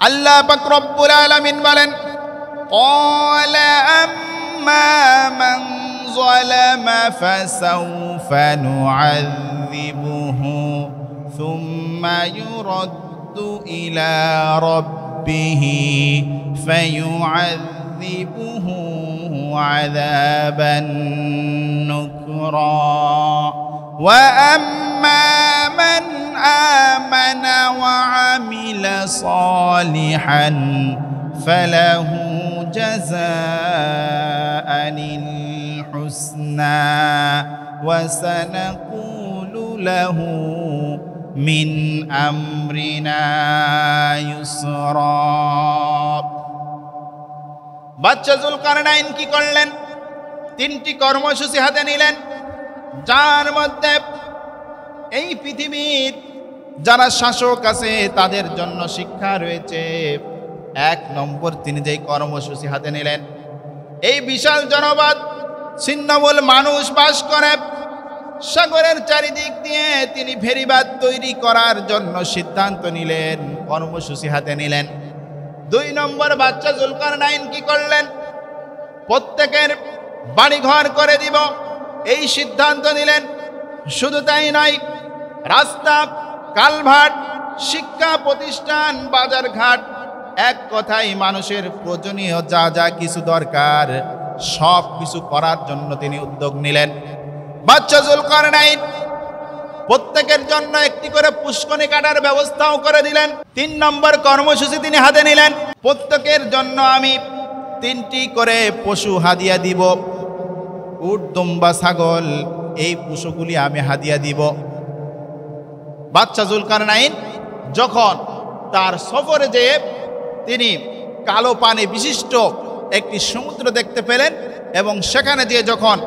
আল্লাহ পাক রব্বুল আলামিন বলেন, ক্বালা আম্মা মান যালামা ফাসাউফা নুআযিবুহু সুম্মা ইউরাদ্দু ইলা রাব্বিহি ফায়ুআযিবুহু আযাবান নুকরা ওয়া আম্মা মান আমানা ওয়া আমিলা সালিহান ফালাহু জাযাআনিল হুসনা ওয়া সানাকুলু লাহু মিন আমরিনা ইউসরা। বাদশা যুলকারনাইন কি করলেন? তিনটি কর্মসূচি হাতে নিলেন, যার মধ্যে এই পৃথিবীর যারা শাসক আছে তাদের জন্য শিক্ষা রয়েছে। 1 নম্বর, তিনি যেই কর্মসূচি হাতে নিলেন, এই বিশাল জনপদ ছিন্নমূল মানুষ বাস করে, সাগরের চারিদিক দিয়ে তিনি ফেরিবাদ তৈরি করার জন্য সিদ্ধান্ত নিলেন, কর্মসূচি হাতে নিলেন। 2 নম্বর, বাদশা যুলকারনাইন কি করলেন? প্রত্যেকের বাড়িঘর করে দিব, এই সিদ্ধান্ত নিলেন। শুধু তাই নয়, রাস্তা, কালভার্ট, শিক্ষা প্রতিষ্ঠান, বাজারঘাট, এক কথায় মানুষের প্রয়োজনীয় যা যা কিছু দরকার সব কিছু করার জন্য তিনি উদ্যোগ নিলেন। বাদশা যুলকারনাইন প্রত্যেকের জন্য একটি করে পুষ্করণী কাটার ব্যবস্থাও করে দিলেন। 3 নম্বর কর্মসূচি তিনি হাতে নিলেন, প্রত্যেকের জন্য আমি 3টি করে পশু হাদিয়া দিব, উট, দুম্বা, ছাগল, এই পশুগুলি আমি হাদিয়া দিব। বাদশা যুলকারনাইন যখন তার সফরে যেয়ে তিনি কালো পানি বিশিষ্ট একটি সমুদ্র দেখতে পেলেন এবং সেখানে দিয়ে যখন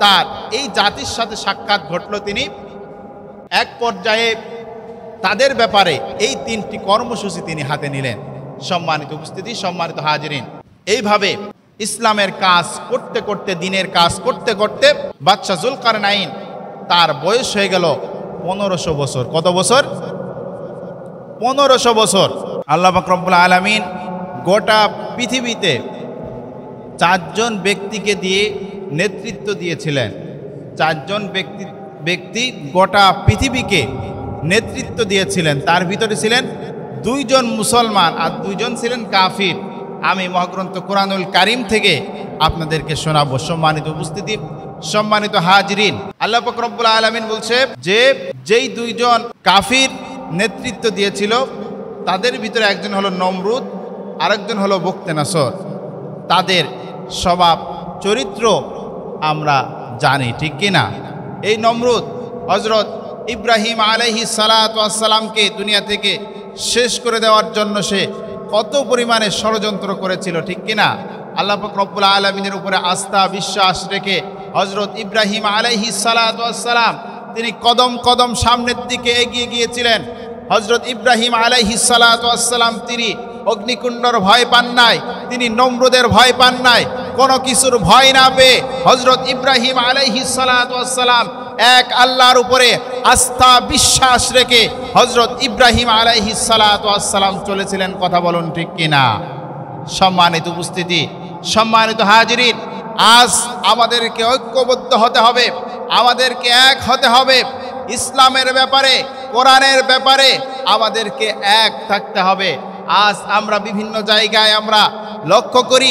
তার এই জাতির সাথে সাক্ষাৎ ঘটল, তিনি এক পর্যায়ে তাদের ব্যাপারে এই 3টি কর্মসূচি তিনি হাতে নিলেন। সম্মানিত উপস্থিতি, সম্মানিত হাজিরিন, এইভাবে ইসলামের কাজ করতে করতে, দিনের কাজ করতে করতে বাদশা যুলকারনাইন তার বয়স হয়ে গেল 1500 বছর। কত বছর? 1500 বছর। আল্লাহ পাক রব্বুল আলামিন গোটা পৃথিবীতে 4 জন ব্যক্তিকে দিয়ে নেতৃত্ব দিয়েছিলেন। 4 জন ব্যক্তি গোটা পৃথিবীকে নেতৃত্ব দিয়েছিলেন। তার ভিতরে ছিলেন 2 জন মুসলমান আর 2 জন ছিলেন কাফির। আমি মহাগ্রন্থ কোরআনুল কারীম থেকে আপনাদেরকে শোনাবো। সম্মানিত উপস্থিতি, সম্মানিত হাজিরিন, আল্লাহ পাক রব্বুল আলামিন বলছে যে যেই 2 জন কাফির নেতৃত্ব দিয়েছিল তাদের ভিতরে একজন হলো নমরুদ, আরেকজন হলো বুখতেনাসর। তাদের স্বভাব চরিত্র আমরা জানি, ঠিক কিনা? এই নমরুদ হযরত ইব্রাহিম আলাইহিস সালাতু ওয়াস সালামকে দুনিয়া থেকে শেষ করে দেওয়ার জন্য সে কত পরিমাণে ষড়যন্ত্র করেছিল, ঠিক কিনা? আল্লাহ পাক রব্বুল আলামিনের উপরে আস্থা বিশ্বাস রেখে হযরত ইব্রাহিম আলাইহিস সালাতু ওয়াস সালাম তিনি কদম কদম সামনের দিকে এগিয়ে গিয়েছিলেন। হযরত ইব্রাহিম আলাইহিস সালাতু ওয়াস সালাম তিনি অগ্নিকুণ্ডর ভয় পান নাই, তিনি নমরুদের ভয় পান নাই, কোনো কিছুর ভয় না পেয়ে হযরত ইব্রাহিম আলাইহিস সালাতু ওয়াস সালাম এক আল্লাহর উপরে আস্থা বিশ্বাস রেখে হযরত ইব্রাহিম আলাইহিস সালাতু ওয়াস সালাম চলেছিলেন। কথা বলুন, ঠিক কিনা? সম্মানিত উপস্থিতি, সম্মানিত হাজিরিন, আজ আমাদেরকে ঐক্যবদ্ধ হতে হবে, আমাদেরকে এক হতে হবে। ইসলামের ব্যাপারে, কোরআনের ব্যাপারে আমাদেরকে এক থাকতে হবে। আজ আমরা বিভিন্ন জায়গায় আমরা লক্ষ্য করি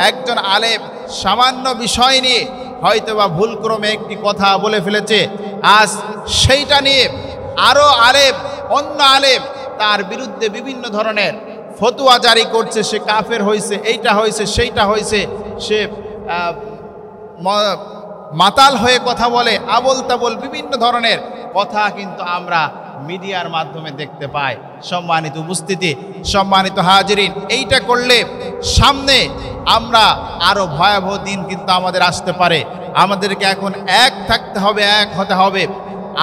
একজন আলেম সামান্য বিষয় নিয়ে হয়তোবা ভুলক্রমে একটি কথা বলে ফেলেছে, আজ সেইটা নিয়ে আরও আলেম, অন্য আলেম তার বিরুদ্ধে বিভিন্ন ধরনের ফতোয়া জারি করছে। সে কাফের হয়েছে, এইটা হয়েছে, সেইটা হয়েছে, সে মাতাল হয়ে কথা বলে, আবল তাবল বিভিন্ন ধরনের কথা কিন্তু আমরা মিডিয়ার মাধ্যমে দেখতে পাই। সম্মানিত উপস্থিতি, সম্মানিত হাজিরিন, এইটা করলে সামনে আমরা আরো ভয়াবহ দিন কিন্তু আমাদের আসতে পারে। আমাদেরকে এখন এক থাকতে হবে, এক হতে হবে।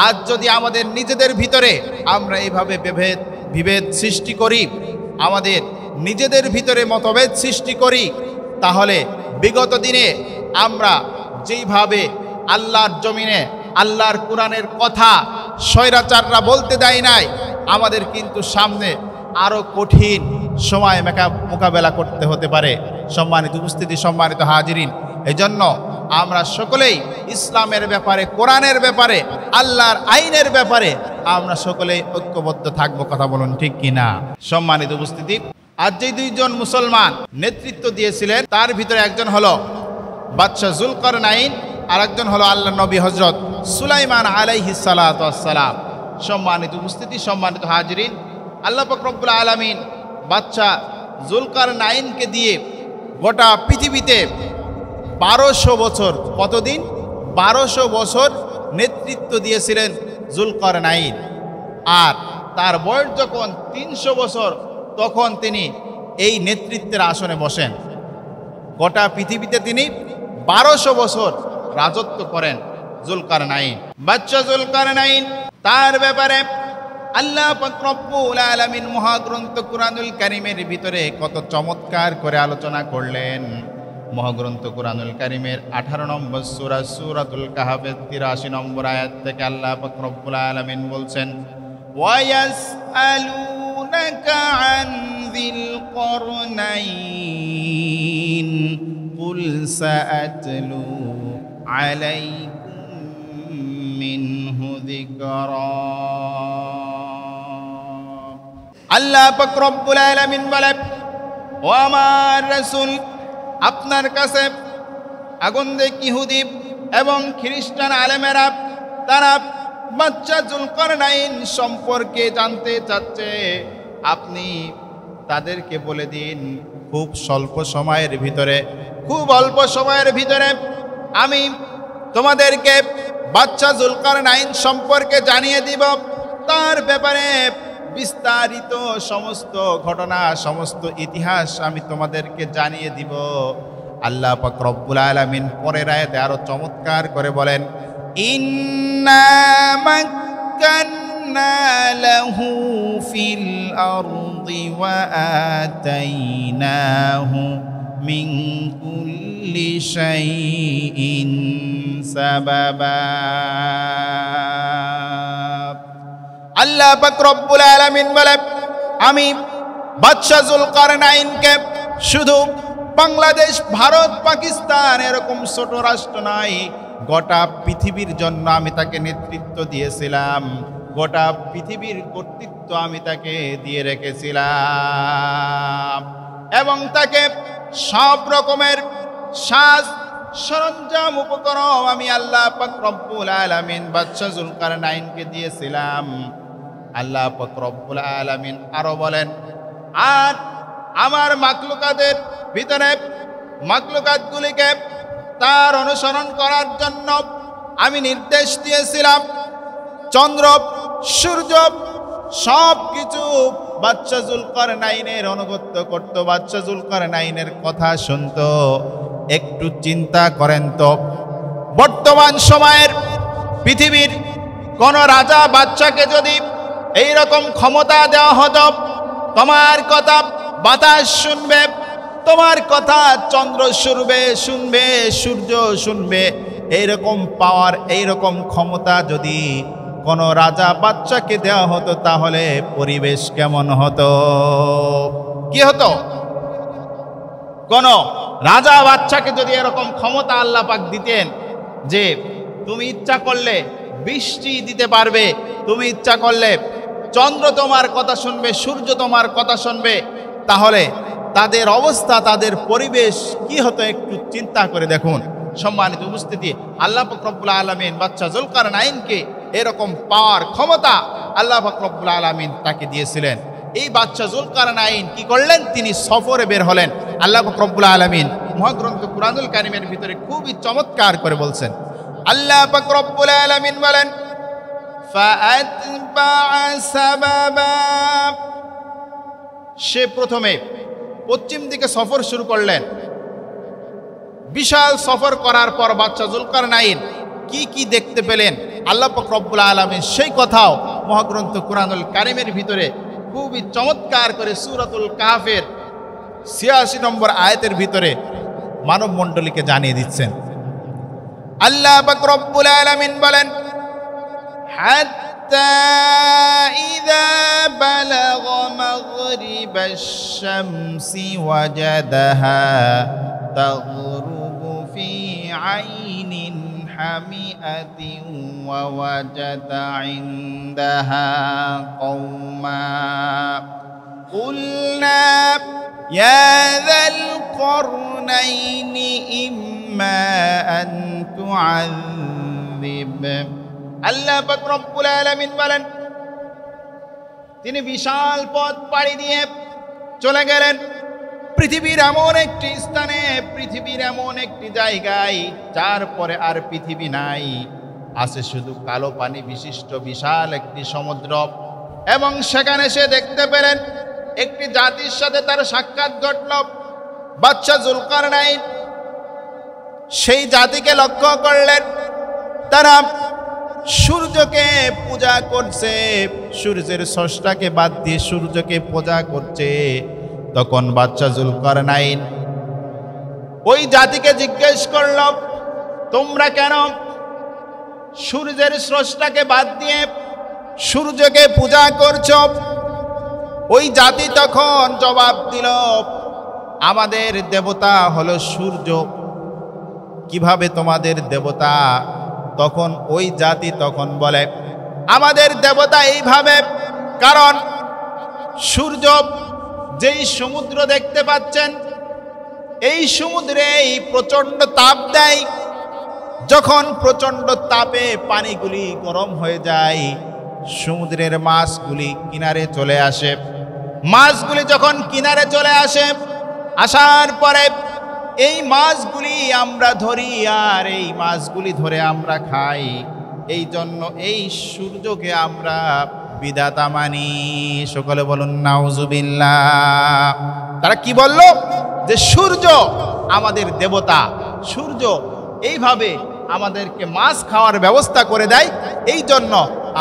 আজ যদি আমাদের নিজেদের ভিতরে আমরা এইভাবে বিভেদ সৃষ্টি করি, আমাদের নিজেদের ভিতরে মতভেদ সৃষ্টি করি, তাহলে বিগত দিনে আমরা যেইভাবে আল্লাহর জমিনে আল্লাহর কোরআনের কথা স্বৈরাচাররা বলতে দেয় নাই, আমাদের কিন্তু সামনে আরো কঠিন সময় মোকাবেলা করতে হতে পারে। সম্মানিত উপস্থিতি, সম্মানিত হাজিরিন, এজন্য আমরা সকলেই ইসলামের ব্যাপারে, কোরআনের ব্যাপারে, আল্লাহর আইনের ব্যাপারে আমরা সকলেই ঐক্যবদ্ধ থাকবো। কথা বলুন ঠিক কিনা? সম্মানিত উপস্থিতি, আজ যে দুইজন মুসলমান নেতৃত্ব দিয়েছিলেন তার ভিতরে একজন হলো বাদশাহ যুলকারনাইন, আর একজন হলো আল্লাহ নবী হযরত সুলাইমান আলাইহিস সালাতু ওয়াস সালাম। সম্মানিত উপস্থিতি, সম্মানিত হাজিরিন, আল্লাহ পাক রব্বুল আলামিন বাদশাহ যুলকারনাইনকে দিয়ে গোটা পৃথিবীতে 1200 বছর, কতদিন? 1200 বছর নেতৃত্ব দিয়েছিলেন যুলকারনাইন। আর তার বয়স যখন 300 বছর, তখন তিনি এই নেতৃত্বের আসনে বসেন। গোটা পৃথিবীতে তিনি 1200 বছর রাজত্ব করেন যুলকারনাইন। বাদশাহ যুলকারনাইন, তার ব্যাপারে আল্লাহ পাক রব্বুল আলামিন মহাগ্রন্থ কুরআনুল কারীমের ভিতরে কত চমৎকার করে আলোচনা করলেন। মহাগ্রন্থ কুরআনুল কারীমের 18 নম্বর সূরা সূরাতুল কাহফের 83 নম্বর আয়াত থেকে আল্লাহ পাক রব্বুল আলামিন বলছেন, ওয়ায়াসআলুনাকা আন যিল করনাইন কুল সাআতলু আলাইকুম মিনহু যিকরা। আল্লাহ পাক রব্বুল আলামিন বলেন, ও আমার রাসূল, আপনার কাছে আগন্তুক ইহুদি এবং খ্রিস্টান আলেমেরা তারা বাদশাহ যুলকারনাইন সম্পর্কে জানতে চাচ্ছে। আপনি তাদেরকে বলে দিন, খুব স্বল্প সময়ের ভিতরে, খুব অল্প সময়ের ভিতরে আমি তোমাদেরকে বাদশাহ যুলকারনাইন সম্পর্কে জানিয়ে দিব। তার ব্যাপারে বিস্তারিত সমস্ত ঘটনা, সমস্ত ইতিহাস আমি তোমাদেরকে জানিয়ে দিব। আল্লাহ পাক রব্বুল আলামিন পরের আয়াতে আরো চমৎকার করে বলেন, ইন্না মাক্কান্না লাহু ফিল আরদি ওয়া আতাইনাহু মিন কুল্লি শাইইন সাবাবা। আল্লাহ পাক রব্বুল আলামিন বলেন, আমি বাদশাহ যুলকারনাইনকে শুধু বাংলাদেশ, ভারত, পাকিস্তান এরকম ছোট রাষ্ট্র নয়, গোটা পৃথিবীর জন্য আমি তাকে নেতৃত্ব দিয়েছিলাম। গোটা পৃথিবীর কর্তৃত্ব আমি তাকে দিয়ে রেখেছিলাম এবং তাকে সব রকমের সাজ সরঞ্জাম উপকরণ আমি আল্লাহ পাক রব্বুল আলামিন বাদশাহ যুলকারনাইনকে দিয়েছিলাম। আল্লাহ পাক রব্বুল আলামিন আরো বলেন, আর আমার মাখলুকাতের ভিতরে মাখলুকাতগুলিকে তার অনুসরণ করার জন্য আমি নির্দেশ দিয়েছিলাম। চন্দ্র, সূর্য সব কিছু বাদশাহ যুলকারনাইনের অনুগত্য করত, বাদশাহ যুলকারনাইনের কথা শুনত। একটু চিন্তা করেন তো, বর্তমান সময়ের পৃথিবীর কোন রাজা বাদশাকে যদি এই রকম ক্ষমতা দেওয়া হতো, তোমার কথা বাতাস শুনবে, তোমার কথা চন্দ্র শুনবে, সূর্য শুনবে, এইরকম পাওয়ার, এইরকম ক্ষমতা যদি কোন রাজা বাদশাকে দেওয়া হতো, তাহলে পরিবেশ কেমন হতো? কি হতো? কোন রাজা বাদশাকে যদি এরকম ক্ষমতা আল্লাহ পাক দিতেন যে তুমি ইচ্ছা করলে বৃষ্টি দিতে পারবে, তুমি ইচ্ছা করলে চন্দ্র তোমার কথা শুনবে, সূর্য তোমার কথা শুনবে, তাহলে তাদের অবস্থা, তাদের পরিবেশ কি হতো একটু চিন্তা করে দেখুন। সম্মানিত উপস্থিতি, আল্লাহ পাক রব্বুল আলামিন বাদশাহ যুলকারনাইনকে এরকম পাওয়ার ক্ষমতা আল্লাহ পাক রব্বুল আলামিন তাকে দিয়েছিলেন। এই বাদশাহ যুলকারনাইন কি করলেন? তিনি সফরে বের হলেন। আল্লাহ পাক রব্বুল আলামিন মহাগ্রন্থ কুরআনুল কারীমের ভিতরে খুবই চমৎকার করে বলছেন। আল্লাহ পাক রব্বুল আলামিন বলেন, ফাআতবাআ সাবাবা। সে প্রথমে পশ্চিম দিকে সফর শুরু করলেন। বিশাল সফর করার পর বাদশাহ যুলকারনাইন কি কি দেখতে পেলেন আল্লাহ পাক রব্বুল আলামিন সেই কথাও মহাগ্রন্থ কুরআনুল কারীমের ভিতরে খুবই চমৎকার করে সূরাতুল কাহফের ৮৬ নম্বর আয়াতের ভিতরে মানব মণ্ডলীকে জানিয়ে দিচ্ছেন। আল্লাহ পাক রব্বুল আলামিন বলেন, حتى إذا بلغ مغرب الشمس وجدها تغرب في عين حمئة ووجد عندها قوما قلنا يا ذا القرنين إما أن تعذب আল্লাহ পাক রব্বুল আলামিন বলেন, তিনি বিশাল পথ পাড়ি দিয়ে চলে গেলেন পৃথিবীর এমন একটি স্থানে, পৃথিবীর এমন একটি জায়গায় যার পরে আর পৃথিবী নাই, আছে শুধু কালো পানি বিশিষ্ট বিশাল একটি সমুদ্র। এবং সেখানে সে দেখতে পেলেন একটি জাতির সাথে তার সাক্ষাৎ ঘটল, বাদশা জুলকারনাইন। সেই জাতিকে লক্ষ্য করলেন, তারা সূর্যকে পূজা করছে, সূর্যের স্রষ্টাকে বাদ দিয়ে সূর্যকে পূজা করছে। তখন বাদশা জুলকারনাইন ওই জাতিকে জিজ্ঞেস করল, তোমরা কেন সূর্যের স্রষ্টাকে বাদ দিয়ে সূর্যকে পূজা করছ? ওই জাতি তখন জবাব দিল, আমাদের দেবতা হলো সূর্য। কিভাবে তোমাদের দেবতা? তখন ওই জাতি তখন বলে, আমাদের দেবতা এইভাবে, কারণ সূর্য যেই সমুদ্র দেখতে পাচ্ছেন, এই সমুদ্রে এই প্রচণ্ড তাপ দেয়। যখন প্রচণ্ড তাপে পানিগুলি গরম হয়ে যায়, সমুদ্রের মাছগুলি কিনারে চলে আসে। মাছগুলি যখন কিনারে চলে আসে, আসার পরে এই মাছগুলি আমরা ধরি, আর এই মাছগুলি ধরে আমরা খাই। এই জন্য এই সূর্যকে আমরা বিধাতা মানি। সকলে বলুন নাউজুবিল্লাহ। তারা কি বলল? যে সূর্য আমাদের দেবতা, সূর্য এইভাবে আমাদেরকে মাছ খাওয়ার ব্যবস্থা করে দেয়, এই জন্য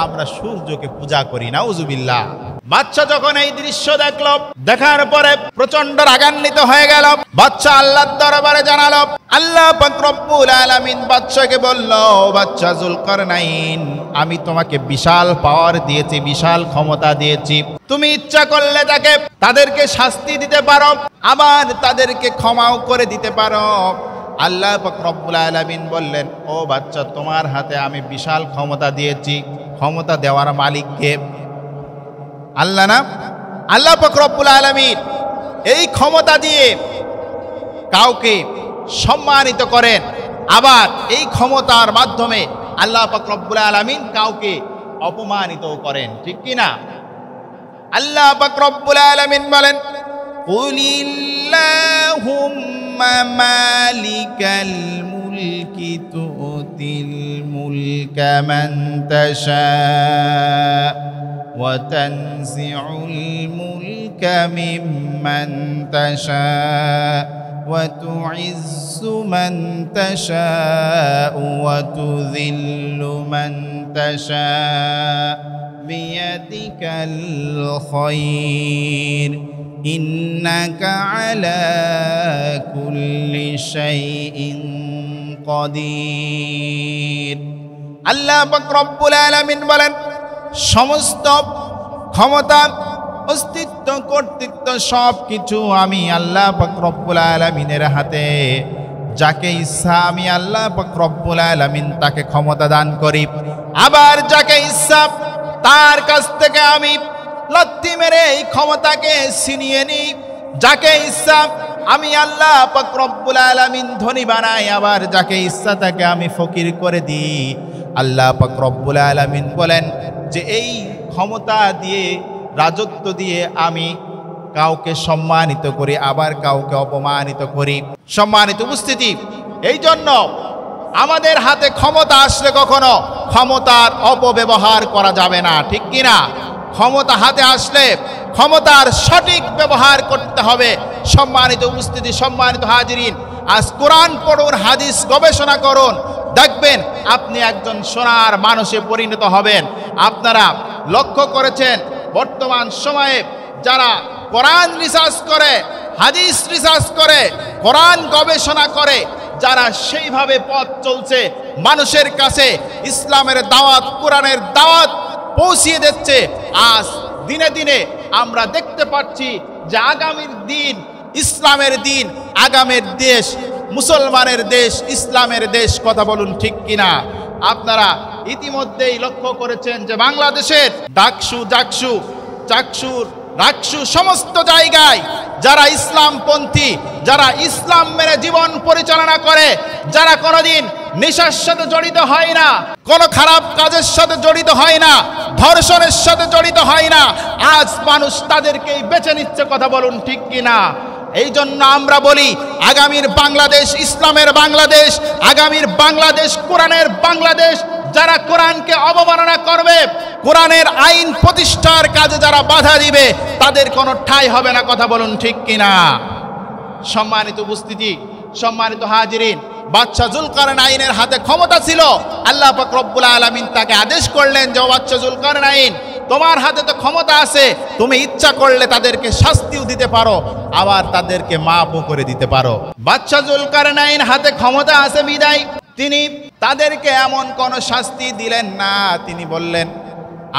আমরা সূর্যকে পূজা করি। নাউজুবিল্লাহ। বাদশা যখন এই দৃশ্য দেখলো, দেখার পরে প্রচন্ড রাগান্বিত হয়ে গেল। বাদশা আল্লাহর দরবারে জানালো। আল্লাহ পাক রব্বুল আলামিন বাদশাকে বলল, বাদশা জুলকারনাইন, আমি তোমাকে বিশাল পাওয়ার দিয়েছি, বিশাল ক্ষমতা দিয়েছি। তুমি ইচ্ছা করলে তাদেরকে শাস্তি দিতে পারো, আবার তাদেরকে ক্ষমাও করে দিতে পারো। আল্লাহ পাক রব্বুল আলামিন বললেন, ও বাদশা, তোমার হাতে আমি বিশাল ক্ষমতা দিয়েছি। ক্ষমতা দেওয়ার মালিক কে? আল্লাহ না? আল্লাহ পাক রব্বুল আলামিন এই ক্ষমতা দিয়ে কাউকে সম্মানিত করেন, আবার এই ক্ষমতার মাধ্যমে আল্লাহ পাক রব্বুল আলামিন কাউকে অপমানিত করেন, ঠিক কি না? আল্লাহ পাক রব্বুল আলামিন বলেন, কুলিল্লাহুম্মা মালিকাল মুলকি তুতিল মুলকা মান তাশা وتنزع الملك ممن تشاء وتعز من تشاء وتذل من تشاء بيدك الخير إنك على كل شيء قدير আল্লাহ পাক রব্বুল আলামিন বলেন, সমস্ত ক্ষমতা, অস্তিত্ব, কর্তৃত্ব সব কিছু আমি আল্লাহ পাক রব্বুল আলামিনের হাতে। যাকে ইচ্ছা আমি আল্লাহ পাক রব্বুল আলামিন তাকে ক্ষমতা দান করি, আবার যাকে ইচ্ছা তার কাছ থেকে আমি লাথি মেরে এই ক্ষমতাকে ছিনিয়ে নিই। যাকে ইচ্ছা আমি আল্লাহ পাক রব্বুল আলামিন ধনী বানাই, আবার যাকে ইচ্ছা তাকে আমি ফকির করে দিই। আল্লাহ পাক রব্বুল আলামিন বলেন যে এই ক্ষমতা দিয়ে, রাজত্ব দিয়ে আমি কাউকে সম্মানিত করি, আবার কাউকে অপমানিত করি। সম্মানিত উপস্থিতি, এই জন্য আমাদের হাতে ক্ষমতা আসলে কখনো ক্ষমতার অপব্যবহার করা যাবে না, ঠিক কিনা? ক্ষমতা হাতে আসলে ক্ষমতার সঠিক ব্যবহার করতে হবে। সম্মানিত উপস্থিতি, সম্মানিত হাজিরিন, আজ কোরআন পড়ুন, হাদিস গবেষণা করুন, দেখবেন আপনি একজন সোনার মানুষে পরিণত হবেন। আপনারা লক্ষ্য করেছেন বর্তমান সময়ে যারা কোরআন রিসার্চ করে, হাদিস রিসার্চ করে, কোরআন গবেষণা করে, যারা সেইভাবে পথ চলছে, মানুষের কাছে ইসলামের দাওয়াত, কোরআনের দাওয়াত পৌঁছিয়ে দিচ্ছে। আজ দিনে দিনে আমরা দেখতে পাচ্ছি যে আগামীর দিন ইসলামের দিন, আগামীর দেশ মুসলমানের দেশ, ইসলামের দেশ। কথা বলুন ঠিক কিনা? আপনারা ইতিমধ্যেই লক্ষ্য করেছেন যে বাংলাদেশের ডাকসু, জাকসু, চাকসুর, রাকসু সমস্ত জায়গায় যারা ইসলামপন্থী, যারা ইসলাম মেনে জীবন পরিচালনা করে, যারা কোনোদিন নেশার সাথে জড়িত হয় না, কোনো খারাপ কাজের সাথে জড়িত হয় না, ধর্ষণের সাথে জড়িত হয় না, আজ মানুষ তাদেরকেই বেছে নিচ্ছে। কথা বলুন ঠিক কিনা? এই জন্য আমরা বলি আগামীর বাংলাদেশ ইসলামের বাংলাদেশ, আগামীর বাংলাদেশ কোরআনের বাংলাদেশ। যারা কোরআনকে অবমাননা করবে, কোরআনের আইন প্রতিষ্ঠার কাজে যারা বাধা দিবে, তাদের কোনো ঠাঁই হবে না। কথা বলুন ঠিক কিনা? সম্মানিত উপস্থিতি, সম্মানিত হাজিরিন, বাদশা যুলকারনাইনের হাতে ক্ষমতা ছিল। আল্লাহ পাক রব্বুল আলামিন তাকে আদেশ করলেন যে বাদশা যুলকারনাইন, তোমার হাতে তো ক্ষমতা আছে, তুমি ইচ্ছা করলে তাদেরকে শাস্তিও দিতে পারো, আবার তাদেরকে মাফও করে দিতে পারো। বাদশা যুলকারনাইন হাতে ক্ষমতা আছে বিদায় তিনি তাদেরকে এমন কোনো শাস্তি দিলেন না। তিনি বললেন,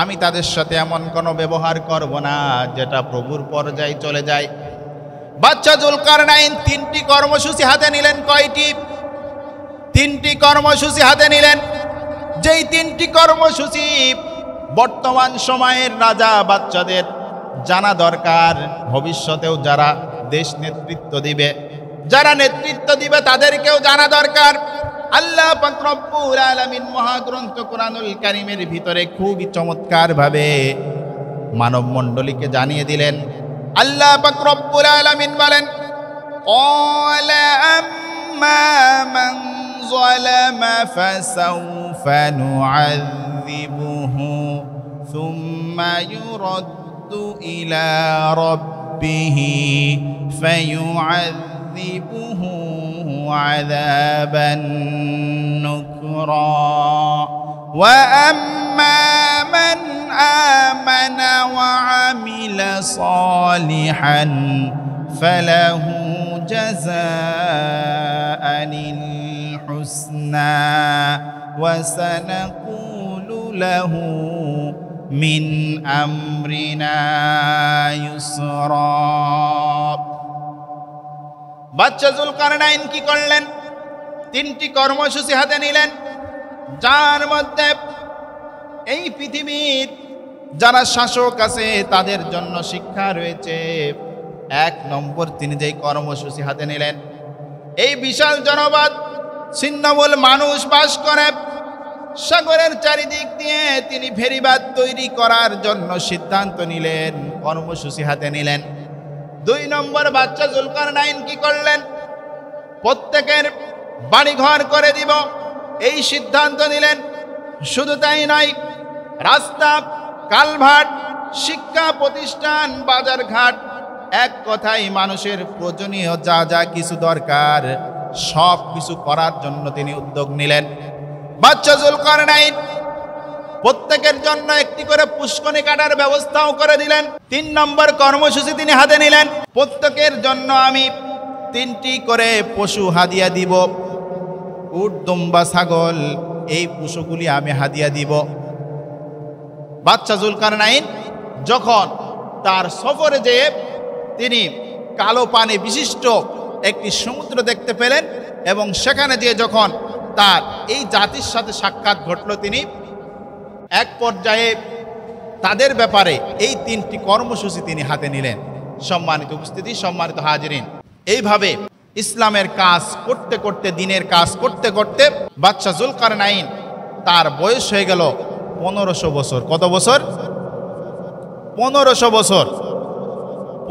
আমি তাদের সাথে এমন কোনো ব্যবহার করব না যেটা প্রভুর পর্যায়ে চলে যায়। বাদশা যুলকারনাইন 3টি কর্মসূচি হাতে নিলেন। কয়টি? 3টি কর্মসূচি হাতে নিলেন। যেই 3টি কর্মসূচি বর্তমান সময়ের রাজা বাচ্চাদের জানা দরকার, ভবিষ্যতেও যারা দেশ নেতৃত্ব দিবে, যারা নেতৃত্ব দিবে তাদেরকেও জানা দরকার। আল্লাহ পাক রব্বুল আলামিন মহাগ্রন্থ কোরআনুল কারীমের ভিতরে খুবই চমৎকার ভাবে মানব মণ্ডলীকে জানিয়ে দিলেন। আল্লাহ পাক রব্বুল আলামিন বলেন, ক্বালা আম্মা মান যালামা ফাসাউফা নুআযিবুহু সুম্মা ইউরাদ্দু ইলা রাব্বিহি ফায়ুআযিবুহু আযাবান নুকরা ওয়া আম্মা মান আমানা ওয়া আমিলা সালিহান ফালাহু জাযাআনিল হুসনা ওয়া সানাকুলু লাহু মিন আমরিনা ইউসরা। বাদশা যুলকারনাইন কি করলেন? 3টি কর্মসূচি হাতে নিলেন, যার মধ্যে এই পৃথিবীর যারা শাসক আছে তাদের জন্য শিক্ষা রয়েছে। 1 নম্বর তিনি যেই কর্মসূচি হাতে নিলেন, এই বিশাল জনপদ ছিন্নমূল মানুষ বাস করে, সাগরের চারিদিক দিয়ে তিনি ফেরিবাদ তৈরি করার জন্য সিদ্ধান্ত নিলেন, কর্মসূচি হাতে নিলেন। 2 নম্বর বাদশা যুলকারনাইন কি করলেন? প্রত্যেকের বাড়িঘর করে দিব, এই সিদ্ধান্ত নিলেন। শুধু তাই নয়, রাস্তা, কালভার্ট, শিক্ষা প্রতিষ্ঠান, বাজার ঘাট, এক কথায় মানুষের প্রয়োজনীয় যা যা কিছু দরকার সব কিছু করার জন্য তিনি উদ্যোগ নিলেন। বাদশা যুলকারনাইন প্রত্যেকের জন্য একটি করে পুষ্করণী কাটার ব্যবস্থাও করে দিলেন। 3 নম্বর কর্মসূচি তিনি হাতে নিলেন, প্রত্যেকের জন্য আমি 3টি করে পশু হাদিয়া দিব, উট, দুম্বা, ছাগল, এই পশুগুলি আমি হাদিয়া দিব। বাদশা যুলকারনাইন যখন তার সফরে যেয়ে তিনি কালো পানি বিশিষ্ট একটি সমুদ্র দেখতে পেলেন এবং সেখানে যেয়ে যখন তার এই জাতির সাথে সাক্ষাৎ ঘটল, তিনি এক পর্যায়ে তাদের ব্যাপারে এই 3টি কর্মসূচি তিনি হাতে নিলেন। সম্মানিত উপস্থিতি, সম্মানিত হাজিরিন, এইভাবে ইসলামের কাজ করতে করতে, দিনের কাজ করতে করতে বাদশা যুলকারনাইন তার বয়স হয়ে গেল 1500 বছর। কত বছর? 1500 বছর।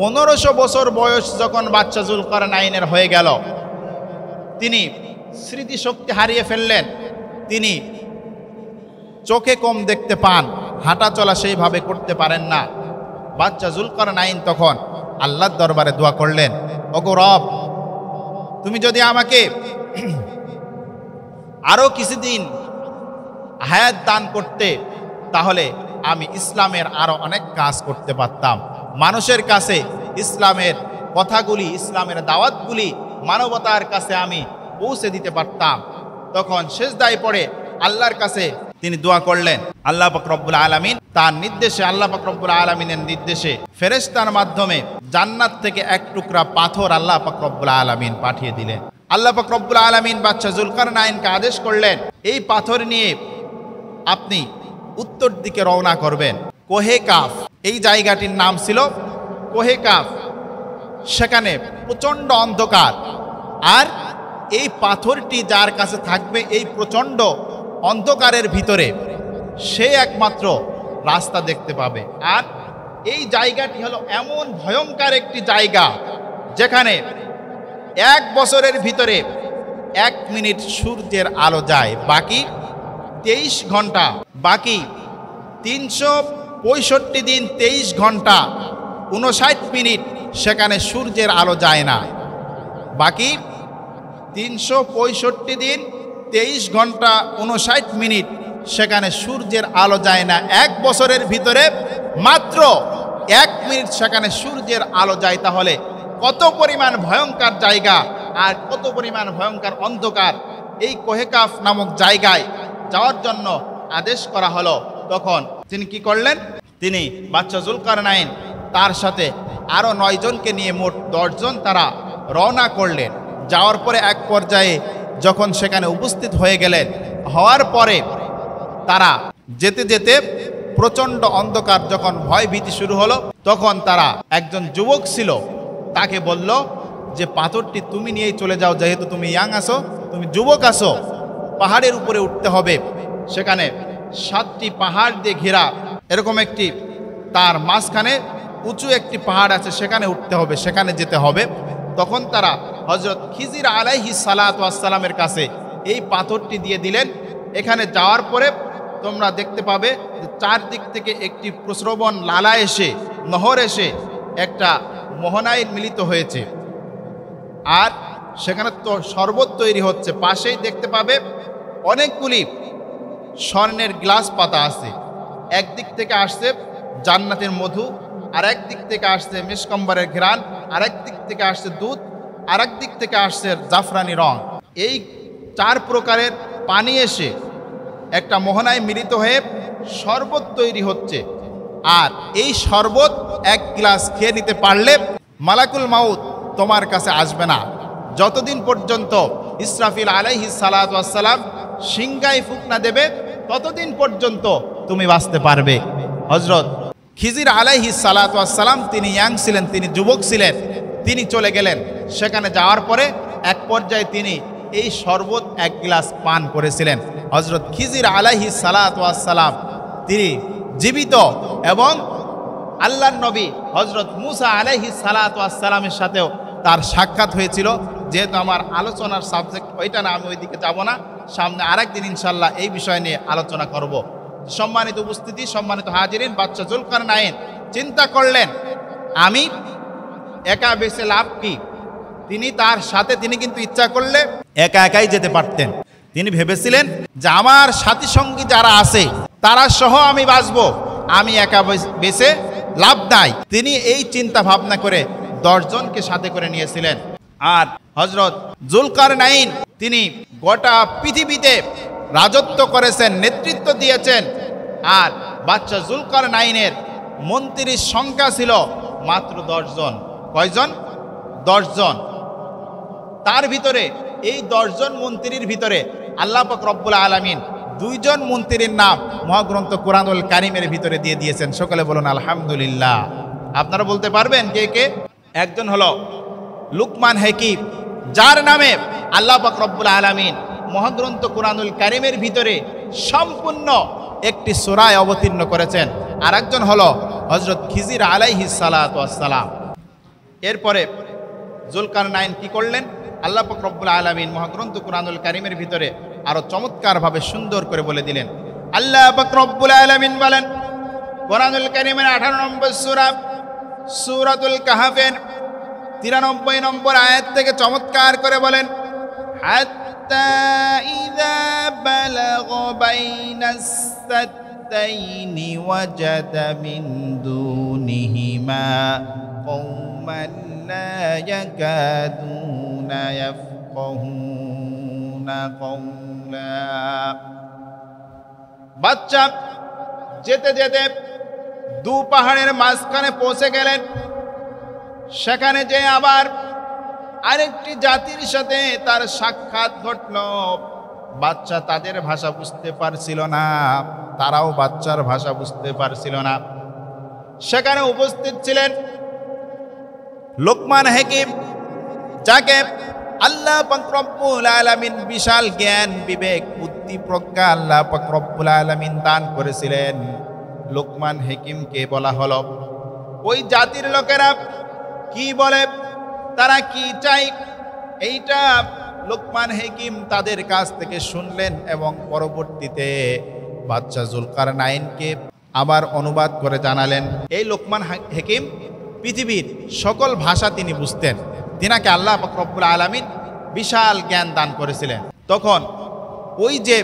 1500 বছর বয়স যখন বাদশা যুলকারনাইনের হয়ে গেল, তিনি স্মৃতিশক্তি হারিয়ে ফেললেন। তিনি চোখে কম দেখতে পান, হাঁটা চলা সেইভাবে করতে পারেন না। বাদশা যুলকারনাইন তখন আল্লাহর দরবারে দোয়া করলেন, ওগো রব, তুমি যদি আমাকে আরো কিছুদিন হায়াত দান করতে, তাহলে আমি ইসলামের আরো অনেক কাজ করতে পারতাম, মানুষের কাছে ইসলামের কথাগুলি, ইসলামের দাওয়াতগুলি মানবতার কাছে আমি পৌঁছে দিতে পারতাম। তখন সিজদায় পড়ে আল্লাহর কাছে তিনি দোয়া করলেন। আল্লাহ পাক রব্বুল আলামিন তার নির্দেশে, আল্লাহ পাক রব্বুল আলামিনের নির্দেশে ফেরেশতার মাধ্যমে জান্নাত থেকে এক টুকরা পাথর আল্লাহ পাক রব্বুল আলামিন পাঠিয়ে দিলেন। আল্লাহ পাক রব্বুল আলামিন বাদশা যুলকারনাইনকে আদেশ করলেন, এই পাথর নিয়ে আপনি উত্তর দিকে রওনা করবেন। কোহে কাফ, এই জায়গাটির নাম ছিল কোহে কাফ। সেখানে প্রচণ্ড অন্ধকার, আর এই পাথরটি যার কাছে থাকবে এই প্রচণ্ড অন্ধকারের ভিতরে, সে একমাত্র রাস্তা দেখতে পাবে। আর এই জায়গাটি হলো এমন ভয়ঙ্কর একটি জায়গা যেখানে 1 বছরের ভিতরে 1 মিনিট সূর্যের আলো যায়, বাকি 23 ঘন্টা, বাকি 365 দিন 23 ঘন্টা 59 মিনিট সেখানে সূর্যের আলো যায় না। বাকি 365 দিন 23 ঘন্টা 59 মিনিট সেখানে সূর্যের আলো যায় না। 1 বছরের ভিতরে মাত্র 1 মিনিট সেখানে সূর্যের আলো যায়। তাহলে কত পরিমাণ ভয়ঙ্কর জায়গা আর কত পরিমাণ ভয়ঙ্কর অন্ধকার। এই কোহে কাফ নামক জায়গায় যাওয়ার জন্য আদেশ করা হলো। তখন তিনি কি করলেন? তিনি বাদশা যুলকারনাইন তার সাথে আরও 9 জনকে নিয়ে মোট 10 জন তারা রওনা করলেন। যাওয়ার পরে এক পর্যায়ে যখন সেখানে উপস্থিত হয়ে গেলেন, হওয়ার পরে তারা যেতে যেতে প্রচণ্ড অন্ধকার, যখন ভয় ভীতি শুরু হলো, তখন তারা একজন যুবক ছিল, তাকে বলল যে পাথরটি তুমি নিয়েই চলে যাও, যেহেতু তুমি ইয়াং আসো, তুমি যুবক আসো, পাহাড়ের উপরে উঠতে হবে। সেখানে 7টি পাহাড় দিয়ে ঘেরা এরকম একটি, তার মাঝখানে উঁচু একটি পাহাড় আছে, সেখানে উঠতে হবে, সেখানে যেতে হবে। তখন তারা হযরত খিজির আলাইহিস সালাতু ওয়াস সালামের কাছে এই পাথরটি দিয়ে দিলেন। এখানে যাওয়ার পরে তোমরা দেখতে পাবে যে চারদিক থেকে একটি প্রস্রবণ লালা এসে, নহর এসে একটা মোহনায় মিলিত হয়েছে, আর সেখানে তো শরবত তৈরি হচ্ছে। পাশেই দেখতে পাবে অনেকগুলি স্বর্ণের গ্লাস পাতা আছে। একদিক থেকে আসছে জান্নাতের মধু, আর একদিক থেকে আসছে মিসকম্বরের ঘ্রাণ, আর একদিক থেকে আসছে দুধ, আর একদিক থেকে আসছে জাফরানি রং। এই 4 প্রকারের পানি এসে একটা মোহনায় মিলিত হয়ে শরবত তৈরি হচ্ছে। আর এই শরবত 1 গ্লাস খেয়ে নিতে পারলে মালাকুল মাউত তোমার কাছে আসবে না। যতদিন পর্যন্ত ইসরাফিল আলাইহিস সালাতু ওয়াস সালাম সিংগায় ফুঁক না দেবে, ততদিন পর্যন্ত তুমি বাঁচতে পারবে। হযরত খিজির আলাইহিস সালাতু ওয়াস সালাম তিনি ইয়াং ছিলেন, তিনি যুবক ছিলেন। তিনি চলে গেলেন। সেখানে যাওয়ার পরে এক পর্যায়ে তিনি এই শরবত 1 গ্লাস পান করেছিলেন। হযরত খিজির আলাইহিস সালাতু ওয়াস সালাম তিনি জীবিত, এবং আল্লাহর নবী হযরত মুসা আলাইহিস সালাতু ওয়াস সালামের সাথেও তার সাক্ষাৎ হয়েছিল। যেহেতু আমার আলোচনার সাবজেক্ট ওইটা না, আমি ওইদিকে যাব না, সামনে আরেকদিন ইনশাল্লাহ এই বিষয় নিয়ে আলোচনা করব। সম্মানিত উপস্থিতি, সম্মানিত হাজিরিন, বাদশা যুলকারনাইন চিন্তা করলেন আমি একা বেঁচে লাভ কি। তিনি তার সাথে, তিনি কিন্তু ইচ্ছা করলে একা একাই যেতে পারতেন। তিনি ভেবেছিলেন যে আমার সাথী সঙ্গী যারা আছে তারা সহ আমি বাঁচবো, আমি একা বেঁচে লাভ নাই। তিনি এই চিন্তা ভাবনা করে 10 জনকে সাথে করে নিয়েছিলেন। আর হযরত যুলকারনাইন তিনি গোটা পৃথিবীতে রাজত্ব করেছেন, নেতৃত্ব দিয়েছেন। আর বাদশা যুলকারনাইনের মন্ত্রীর সংখ্যা ছিল মাত্র 10 জন। কয়জন? 10 জন। তার ভিতরে এই 10 জন মন্ত্রীর ভিতরে আল্লাহ পাক রব্বুল আলামিন 2 জন মন্ত্রীর নাম মহাগ্রন্থ কুরআনুল কারীমের ভিতরে দিয়ে দিয়েছেন। সকলে বলুন আলহামদুলিল্লাহ। আপনারা বলতে পারবেন কে কে? একজন হলো লুকমান হাকিম, যার নামে আল্লাহ পাক রব্বুল আলামিন মহাগ্রন্থ কুরআনুল কারীমের ভিতরে সম্পূর্ণ একটি সূরা অবতীর্ণ করেছেন। আর একজন হলো হযরত খিজির আলাইহিস সালাতু ওয়াস সালাম। এরপরে যুলকারনাইন কি করলেন? আল্লাহ পাক রব্বুল আলামিন মহাগ্রন্থ কুরআনুল কারীমের ভিতরে আরো চমৎকারভাবে সুন্দর করে বলে দিলেন। আল্লাহ পাক রব্বুল আলামিন বলেন কুরআনুল কারীমের 18 নম্বর সূরা সূরাতুল কাহফের 93 নম্বর আয়াত থেকে চমৎকার করে বলেন, হাত্তা ইযা বালাগ বাইনাস সাদতাইনি ওয়াজাদা মিন দুনিহিমা কওমান লা ইয়াকাদুনা ইয়াফকাহুনা কওলা। বাচ্চা যেতে যেতে দু পাহাড়ের মাঝখানে পৌঁছে গেলেন। সেখানে যে আবার আরেকটি জাতির সাথে তার সাক্ষাৎ ঘটল। বাচ্চা তাদের ভাষা বুঝতে পারছিল না, তারাও বাচ্চার ভাষা বুঝতে পারছিল না। সেখানে উপস্থিত ছিলেন লোকমান হাকিম, যাকে আল্লাহ পাক রব্বুল আলামিন বিশাল জ্ঞান, বিবেক, বুদ্ধি, প্রজ্ঞা আল্লাহ পাক রব্বুল আলামিন দান করেছিলেন। লোকমান হাকিমকে বলা হলো, ওই জাতির লোকেরা কি বলে, তারা কি চাই, এইটা লোকমান হাকিম তাদের কাছ থেকে শুনলেন এবং পরবর্তীতে বাদশা যুলকারনাইনকে আবার অনুবাদ করে জানালেন। এই লোকমান হাকিম পৃথিবীর সকল ভাষা তিনি বুঝতেন, তিনাকে আল্লাহ পাক রব্বুল আলামিন বিশাল জ্ঞান দান করেছিলেন। তখন ওই যে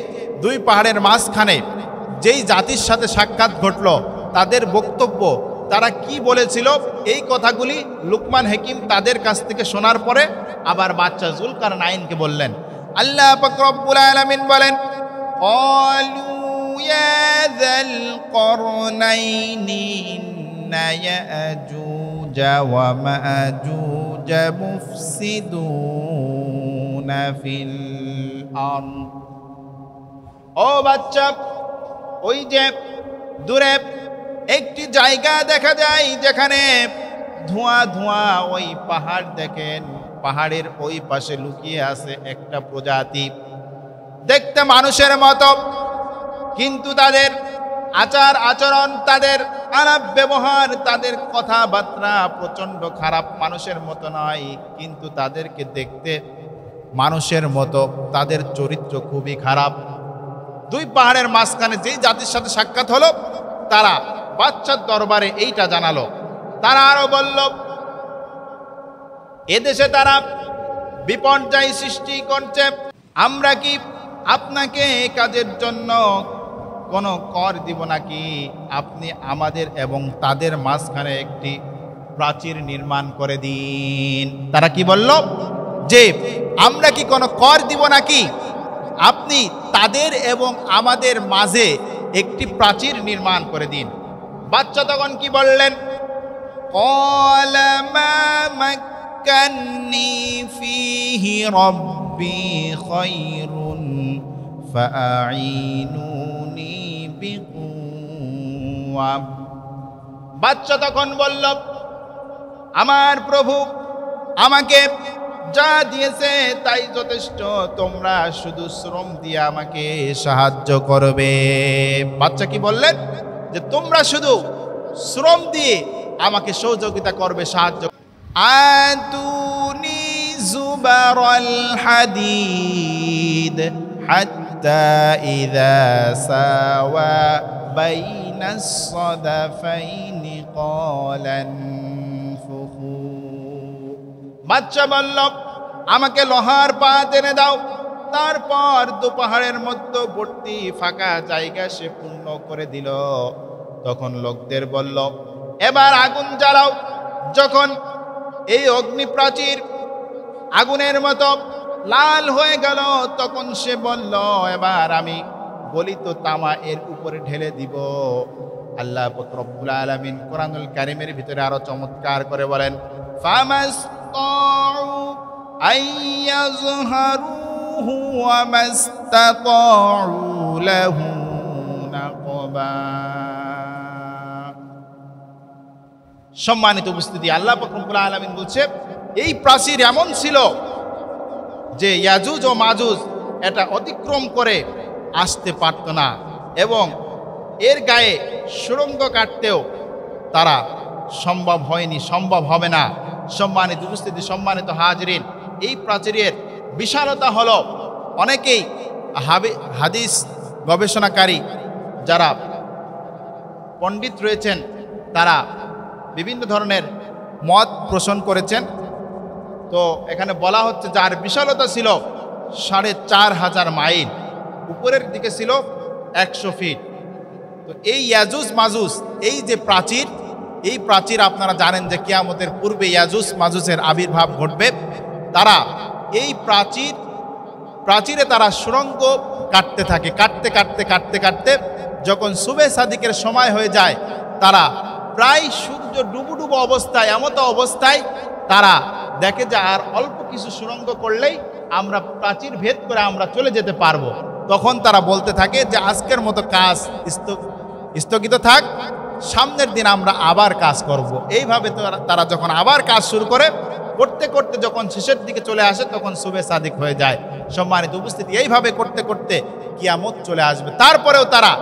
দুই পাহাড়ের মাঝখানে যেই জাতির সাথে সাক্ষাৎ ঘটল, তাদের বক্তব্য, তারা কি বলেছিল, এই কথাগুলি লোকমান হাকিম তাদের কাছ থেকে শোনার পরে আবার বাদশা যুলকারনাইনকে বললেন। আল্লাহ পাক রব্বুল আলামিন বলেন, ক্বালু ইয়া যাল করনাইনি ইন্না ইয়াজুজা ওয়া মাজুজা মুফসিদুনা ফিল আরদ। ও বাচ্চা, ওই যে দূরে একটি জায়গা দেখা যায় যেখানে ধোঁয়া ধোঁয়া, ওই পাহাড় দেখেন, পাহাড়ের ওই পাশে লুকিয়ে আছে একটা প্রজাতি, দেখতে মানুষের মতো, কিন্তু তাদের আচার আচরণ, তাদের আলাপ ব্যবহার, তাদের কথাবার্তা প্রচণ্ড খারাপ, মানুষের মতো নয়, কিন্তু তাদেরকে দেখতে মানুষের মতো, তাদের চরিত্র খুবই খারাপ। দুই পাহাড়ের মাঝখানে যেই জাতির সাথে সাক্ষাৎ হলো, তারা বাদশার দরবারে এইটা জানালো। তারা আরো বলল, এদেশে তারা বিপর্যয় সৃষ্টি করছে, আমরা কি আপনাকে এই কাজের জন্য কোনো কর দিব নাকি? আপনি আমাদের এবং তাদের মাঝখানে একটি প্রাচীর নির্মাণ করে দিন। তারা কি বলল, যে আমরা কি কোনো কর দিব নাকি? আপনি তাদের এবং আমাদের মাঝে একটি প্রাচীর নির্মাণ করে দিন। বাচ্চা তখন কি বললেন, ক্বালা মা মাক্কান্নী ফীহি রাব্বী খায়রুন ফাআইনুনি বিকুওয়া। বাচ্চা তখন বলল, আমার প্রভু আমাকে যা দিয়েছে তাই যথেষ্ট, তোমরা শুধু শ্রম দিয়ে আমাকে সাহায্য করবে। বাচ্চা কি বললেন, যে তোমরা শুধু শ্রম দিয়ে আমাকে সহযোগিতা করবে, সাহায্য। আতুনি জুবারাল হাদিদ হাত্তা ইযা সাওয়া বাইনাস সাদাফাইনি ক্বালান ফুখু। বাচ্চা বলল, আমাকে লোহার পাত এনে দাও। তারপর দু পাহাড়ের মধ্যবর্তী ফাঁকা জায়গা সে পূর্ণ করে দিল। তখন লোকদের বলল, এবার আগুন জ্বালাও। যখন এই অগ্নি প্রাচীর আগুনের মতো লাল হয়ে গেল, তখন সে বলল, এবার আমি গলিত তামা এর উপরে ঢেলে দিব। আল্লাহ পাক রব্বুল আলামিন কোরআনুল কারীমের ভিতরে আরো চমৎকার করে বলেন, ফামাসতাউ আইয়াযহারুহু ওয়া মাসতাতাউ লাহু নাকবা। সম্মানিত উপস্থিতি, আল্লাহ পাক রব্বুল আলামিন বলছে, এই প্রাচীর এমন ছিল যে ইয়াজুজ ও মাজুজ এটা অতিক্রম করে আসতে পারত না, এবং এর গায়ে সুড়ঙ্গ কাটতেও তারা সম্ভব হয়নি, সম্ভব হবে না। সম্মানিত উপস্থিতি, সম্মানিত হাজরিন, এই প্রাচীরের বিশালতা হলো, অনেকেই হাদিস গবেষণাকারী যারা পণ্ডিত রয়েছেন, তারা বিভিন্ন ধরনের মত পোষণ করেছেন। তো এখানে বলা হচ্ছে যার বিশালতা ছিল ৪৫০০ মাইল, উপরের দিকে ছিল ১০০ ফিট। তো এই ইয়াজুজ মাজুজ, এই যে প্রাচীর, এই প্রাচীর আপনারা জানেন যে কিয়ামতের পূর্বে ইয়াজুজ মাজুজের আবির্ভাব ঘটবে। তারা এই প্রাচীরে তারা সুড়ঙ্গ কাটতে থাকে, কাটতে কাটতে কাটতে কাটতে যখন সুবে সাদিকের সময় হয়ে যায়, তারা প্রায় সূর্য ডুবুডুবু অবস্থায়, এমতো অবস্থায় তারা দেখে যে আর অল্প কিছু সুড়ঙ্গ করলেই আমরা প্রাচীর ভেদ করে আমরা চলে যেতে পারবো। তখন তারা বলতে থাকে যে আজকের মতো কাজ স্থগিত থাক, সামনের দিন আমরা আবার কাজ করব। এইভাবে তারা যখন আবার কাজ শুরু করে, করতে করতে যখন শেষের দিকে চলে আসে তখন সুবে সাদিক হয়ে যায়। সম্মানিত উপস্থিতি, এইভাবে করতে করতে কিয়ামত চলে আসবে। তারপরেও তারা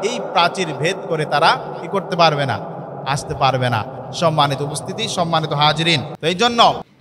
এই প্রাচীর ভেদ করে তারা কি করতে পারবে না, আসতে পারবে না। সম্মানিত উপস্থিতি, সম্মানিত হাজিরিন, তো এই জন্য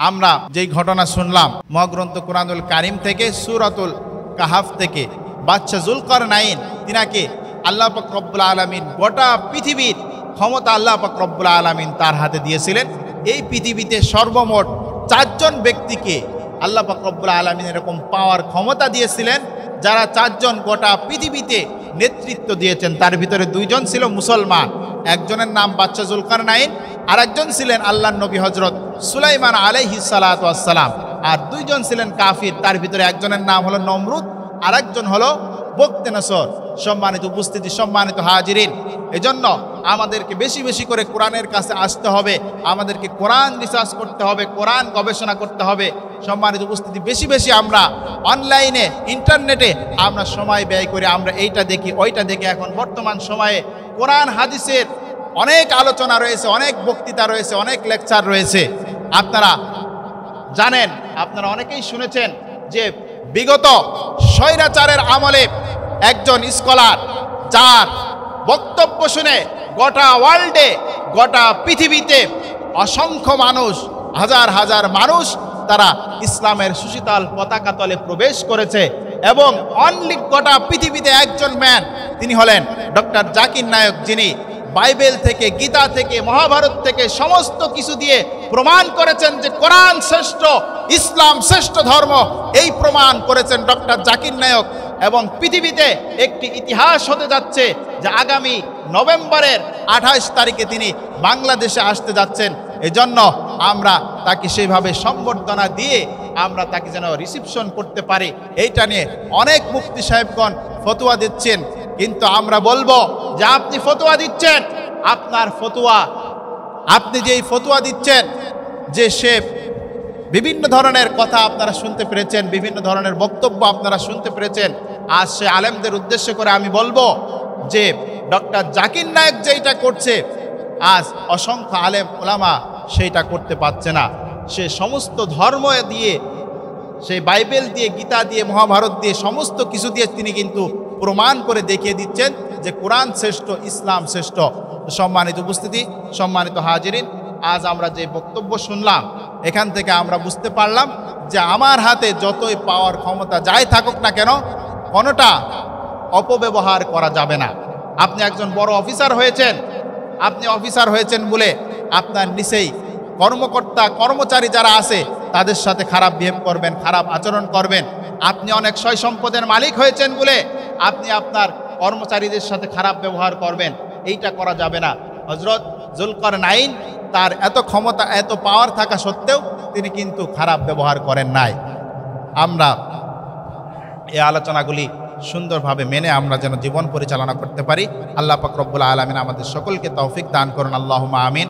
আমরা যেই ঘটনা শুনলাম মহাগ্রন্থ কুরআনুল কারীম থেকে, সূরাতুল কাহাফ থেকে, বাদশা যুলকারনাইন তিনাকে আল্লাহ পাক রব্বুল আলামিন গোটা পৃথিবীর ক্ষমতা আল্লাহ পাক রব্বুল আলামিন তার হাতে দিয়েছিলেন। এই পৃথিবীতে সর্বমোট 4 জন ব্যক্তিকে আল্লাহ পাক রব্বুল আলামিন এরকম পাওয়ার ক্ষমতা দিয়েছিলেন, যারা 4 জন গোটা পৃথিবীতে নেতৃত্ব দিয়েছেন। তার ভিতরে 2 জন ছিল মুসলমান, একজনের নাম বাদশা যুলকারনাইন, আর একজন ছিলেন আল্লাহর নবী হযরত সুলাইমান আলাইহিস সালাতু ওয়াস সালাম। আর 2 জন ছিলেন কাফির, তার ভিতরে একজনের নাম হলো নমরুদ আর একজন হলো বখতেনসর। সম্মানিত উপস্থিতি, সম্মানিত হাজিরিন, এজন্য আমাদেরকে বেশি বেশি করে কোরআনের কাছে আসতে হবে, আমাদেরকে কোরআন রিসার্চ করতে হবে, কোরআন গবেষণা করতে হবে। সম্মানিত উপস্থিতি, বেশি বেশি আমরা অনলাইনে ইন্টারনেটে আমরা সময় ব্যয় করে আমরা এইটা দেখি ওইটা দেখি। এখন বর্তমান সময়ে কোরআন হাদিসের অনেক আলোচনা রয়েছে, অনেক বক্তৃতা রয়েছে, অনেক লেকচার রয়েছে। আপনারা জানেন, আপনারা অনেকেই শুনেছেন যে বিগত স্বৈরাচারের আমলে একজন স্কলার, যার বক্তব্য শুনে গোটা ওয়ার্ল্ডে, গোটা পৃথিবীতে অসংখ্য মানুষ, হাজার হাজার মানুষ তারা ইসলামের সুশীতল পতাকা তলে প্রবেশ করেছে। এবং অনলি গোটা পৃথিবীতে একজন ম্যান, তিনি হলেন ডক্টর জাকির নায়ক, যিনি বাইবেল থেকে, গীতা থেকে, মহাভারত থেকে সমস্ত কিছু দিয়ে প্রমাণ করেছেন যে কোরআন শ্রেষ্ঠ, ইসলাম শ্রেষ্ঠ ধর্ম। এই প্রমাণ করেছেন ডক্টর জাকির নায়ক। এবং পৃথিবীতে একটি ইতিহাস হতে যাচ্ছে যে আগামী নভেম্বরের 28 তারিখে তিনি বাংলাদেশে আসতে যাচ্ছেন। এজন্য আমরা তাকে সেইভাবে সম্বর্ধনা দিয়ে আমরা তাকে যেন রিসিপশন করতে পারি, এইটা নিয়ে অনেক মুফতি সাহেবগণ ফতোয়া দিচ্ছেন। কিন্তু আমরা বলবো যে আপনি ফতোয়া দিচ্ছেন, আপনার ফতোয়া, আপনি যেই ফতোয়া দিচ্ছেন, যে সে বিভিন্ন ধরনের কথা আপনারা শুনতে পেরেছেন, বিভিন্ন ধরনের বক্তব্য আপনারা শুনতে পেরেছেন, আজ সে আলেমদের উদ্দেশ্য করে আমি বলবো যে ডক্টর জাকির নায়ক যেটা করছে, আজ অসংখ্য আলেম ওলামা সেইটা করতে পারছে না। সে সমস্ত ধর্ম দিয়ে, সেই বাইবেল দিয়ে, গীতা দিয়ে, মহাভারত দিয়ে, সমস্ত কিছু দিয়ে তিনি কিন্তু প্রমাণ করে দেখিয়ে দিচ্ছেন যে কোরআন শ্রেষ্ঠ, ইসলাম শ্রেষ্ঠ। সম্মানিত উপস্থিতি, সম্মানিত হাজিরিন, আজ আমরা যে বক্তব্য শুনলাম, এখান থেকে আমরা বুঝতে পারলাম যে আমার হাতে যতই পাওয়ার ক্ষমতা যাই থাকুক না কেন, কোনোটা অপব্যবহার করা যাবে না। আপনি একজন বড় অফিসার হয়েছেন, আপনি অফিসার হয়েছেন বলে আপনার নিচেই কর্মকর্তা, কর্মচারী যারা আছে তাদের সাথে খারাপ বিহেভ করবেন, খারাপ আচরণ করবেন। আপনি অনেক সয় সম্পদের মালিক হয়েছেন বলে আপনি আপনার কর্মচারীদের সাথে খারাপ ব্যবহার করবেন, এইটা করা যাবে না। হযরত যুলকারনাইন তার এত ক্ষমতা, এত পাওয়ার থাকা সত্ত্বেও তিনি কিন্তু খারাপ ব্যবহার করেন নাই। আমরা এই আলোচনাগুলি সুন্দরভাবে মেনে আমরা যেন জীবন পরিচালনা করতে পারি। আল্লাহ পাক রব্বুল আলামিন আমাদের সকলকে তৌফিক দান করুন। আল্লাহুম্মা আমিন।